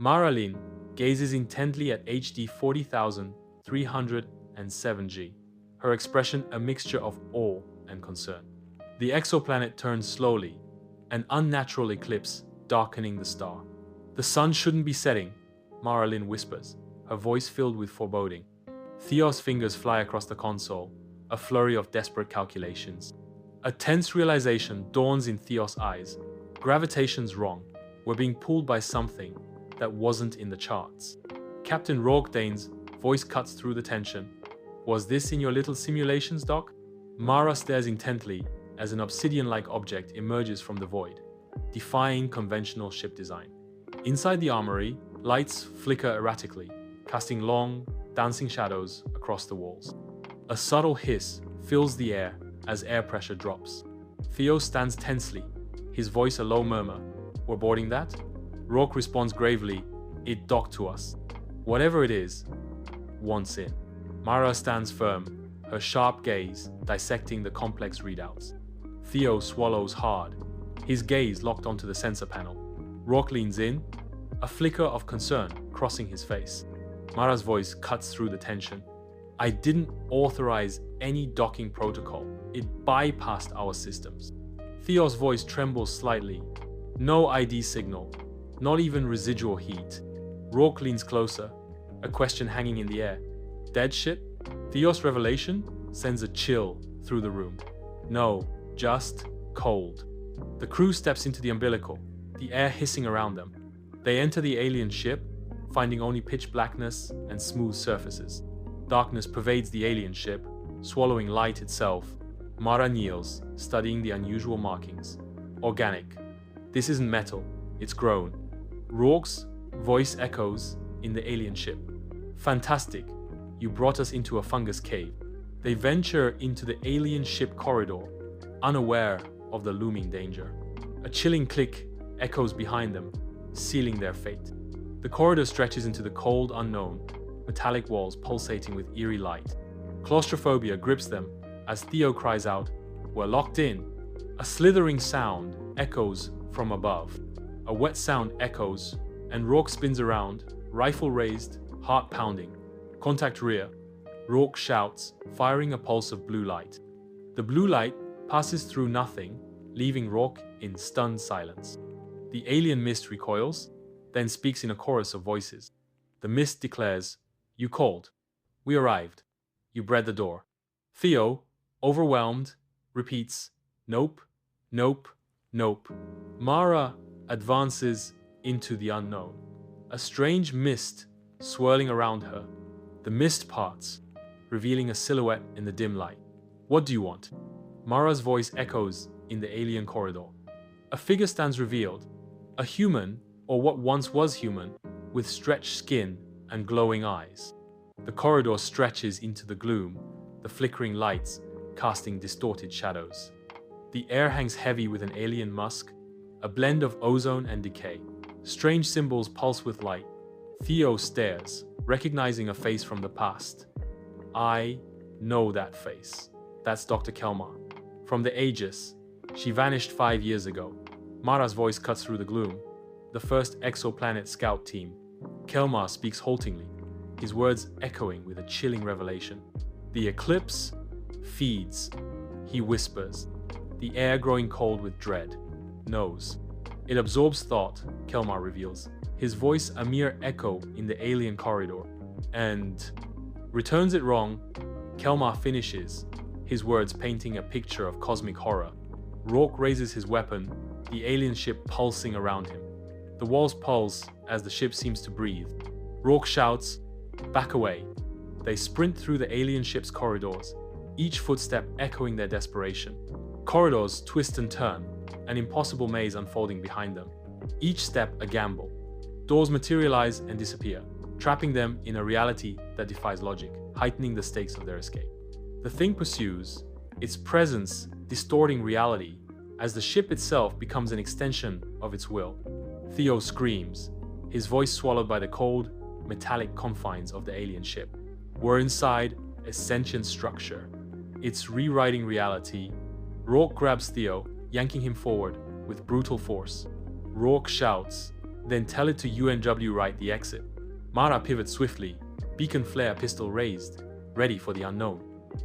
Marilyn gazes intently at HD 40,307G, her expression a mixture of awe and concern. The exoplanet turns slowly, an unnatural eclipse darkening the star. The sun shouldn't be setting, Marilyn whispers, her voice filled with foreboding. Theo's fingers fly across the console, a flurry of desperate calculations. A tense realization dawns in Theo's eyes. Gravitation's wrong. We're being pulled by something that wasn't in the charts. Captain Rorkedane's voice cuts through the tension. Was this in your little simulations, Doc? Mara stares intently as an obsidian-like object emerges from the void, defying conventional ship design. Inside the armory, lights flicker erratically, casting long, dancing shadows across the walls. A subtle hiss fills the air as air pressure drops. Theo stands tensely, his voice a low murmur. We're boarding that? Rourke responds gravely, it docked to us. Whatever it is, once in. Mara stands firm, her sharp gaze dissecting the complex readouts. Theo swallows hard, his gaze locked onto the sensor panel. Rourke leans in, a flicker of concern crossing his face. Mara's voice cuts through the tension. I didn't authorize any docking protocol. It bypassed our systems. Theo's voice trembles slightly. No ID signal, not even residual heat. Rourke leans closer, a question hanging in the air. Dead shit? Theo's revelation sends a chill through the room. No, just cold. The crew steps into the umbilical, the air hissing around them. They enter the alien ship, finding only pitch blackness and smooth surfaces. Darkness pervades the alien ship, swallowing light itself. Mara kneels, studying the unusual markings. Organic. This isn't metal, it's grown. Rourke's voice echoes in the alien ship. Fantastic. You brought us into a fungus cave. They venture into the alien ship corridor, unaware of the looming danger. A chilling click echoes behind them, sealing their fate. The corridor stretches into the cold unknown, metallic walls pulsating with eerie light. Claustrophobia grips them as Theo cries out, "We're locked in." A slithering sound echoes from above. A wet sound echoes, and Rourke spins around, rifle raised, heart pounding. Contact rear. Rourke shouts, firing a pulse of blue light. The blue light passes through nothing, leaving Rourke in stunned silence. The alien mist recoils, then speaks in a chorus of voices. The mist declares, "You called. We arrived. You bred the door." Theo, overwhelmed, repeats, "Nope, nope, nope." Mara advances into the unknown. A strange mist swirling around her. The mist parts, revealing a silhouette in the dim light. "What do you want?" Mara's voice echoes in the alien corridor. A figure stands revealed, a human, or what once was human, with stretched skin and glowing eyes. The corridor stretches into the gloom, the flickering lights casting distorted shadows. The air hangs heavy with an alien musk, a blend of ozone and decay. Strange symbols pulse with light. Theo stares, recognizing a face from the past. I know that face. That's Dr. Kelmar. From the Aegis. She vanished 5 years ago. Mara's voice cuts through the gloom. The first exoplanet scout team. Kelmar speaks haltingly, his words echoing with a chilling revelation. The Eclipse feeds, he whispers, the air growing cold with dread. Knows. It absorbs thought, Kelmar reveals, his voice a mere echo in the alien corridor. And returns it wrong, Kelmar finishes, his words painting a picture of cosmic horror. Rourke raises his weapon, the alien ship pulsing around him. The walls pulse as the ship seems to breathe. Rourke shouts, "Back away." They sprint through the alien ship's corridors, each footstep echoing their desperation. Corridors twist and turn, an impossible maze unfolding behind them. Each step a gamble. Doors materialize and disappear, trapping them in a reality that defies logic, heightening the stakes of their escape. The thing pursues, its presence distorting reality as the ship itself becomes an extension of its will. Theo screams, his voice swallowed by the cold, metallic confines of the alien ship. We're inside a sentient structure. It's rewriting reality. Rourke grabs Theo, yanking him forward with brutal force. Rourke shouts, Then tell it to UNW right the exit. Mara pivots swiftly, beacon flare pistol raised, ready for the unknown.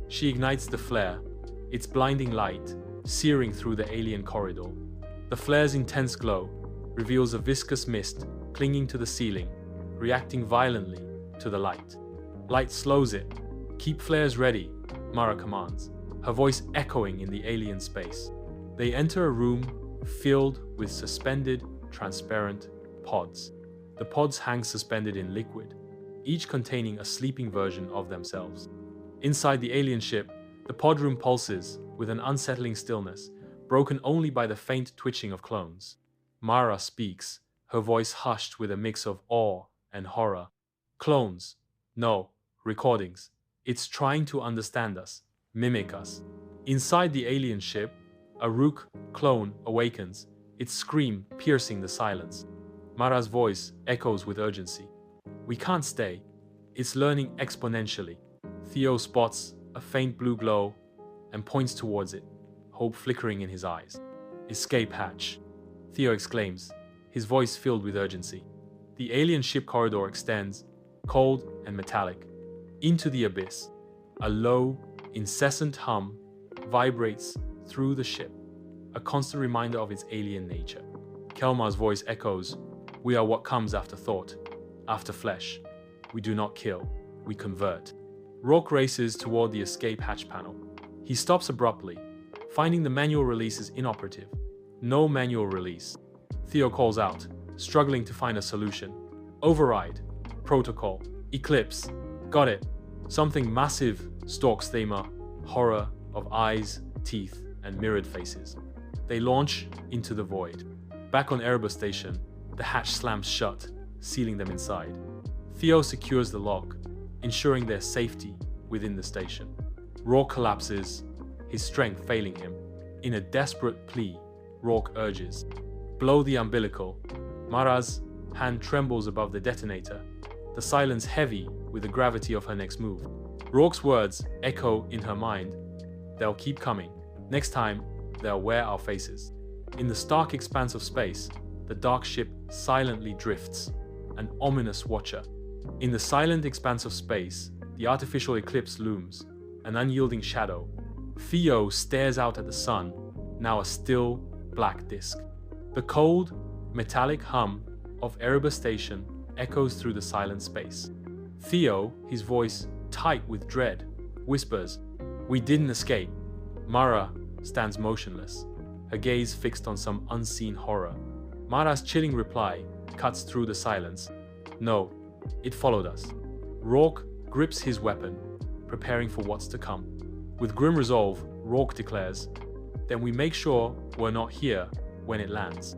She ignites the flare, its blinding light searing through the alien corridor. The flare's intense glow reveals a viscous mist clinging to the ceiling, reacting violently to the light. Light slows it. Keep flares ready, Mara commands, her voice echoing in the alien space. They enter a room filled with suspended, transparent pods. The pods hang suspended in liquid, each containing a sleeping version of themselves. Inside the alien ship, the pod room pulses with an unsettling stillness, broken only by the faint twitching of clones. Mara speaks, her voice hushed with a mix of awe and horror. Clones. No, recordings. It's trying to understand us, mimic us. Inside the alien ship, a Rook clone awakens, its scream piercing the silence. Mara's voice echoes with urgency. We can't stay. It's learning exponentially. Theo spots a faint blue glow and points towards it, hope flickering in his eyes. Escape hatch, Theo exclaims, his voice filled with urgency. The alien ship corridor extends, cold and metallic, into the abyss. A low, incessant hum vibrates through the ship, a constant reminder of its alien nature. Kelmar's voice echoes, we are what comes after thought, after flesh. We do not kill, we convert. Rourke races toward the escape hatch panel. He stops abruptly, finding the manual release is inoperative. No manual release. Theo calls out, struggling to find a solution. Override. Protocol. Eclipse. Got it. Something massive stalks Thamer, horror of eyes, teeth, and mirrored faces. They launch into the void. Back on Erebus Station, the hatch slams shut, sealing them inside. Theo secures the lock, ensuring their safety within the station. Rourke collapses, his strength failing him. In a desperate plea, Rourke urges, blow the umbilical. Mara's hand trembles above the detonator, the silence heavy with the gravity of her next move. Rourke's words echo in her mind. They'll keep coming. Next time, they'll wear our faces. In the stark expanse of space, the dark ship silently drifts, an ominous watcher. In the silent expanse of space, the artificial Eclipse looms, an unyielding shadow. Theo stares out at the sun, now a still, black disk. The cold, metallic hum of Erebus Station echoes through the silent space. Theo, his voice tight with dread, whispers, we didn't escape. Mara stands motionless, her gaze fixed on some unseen horror. Mara's chilling reply cuts through the silence. No, it followed us. Rourke grips his weapon, preparing for what's to come. With grim resolve, Rourke declares, then we make sure we're not here when it lands.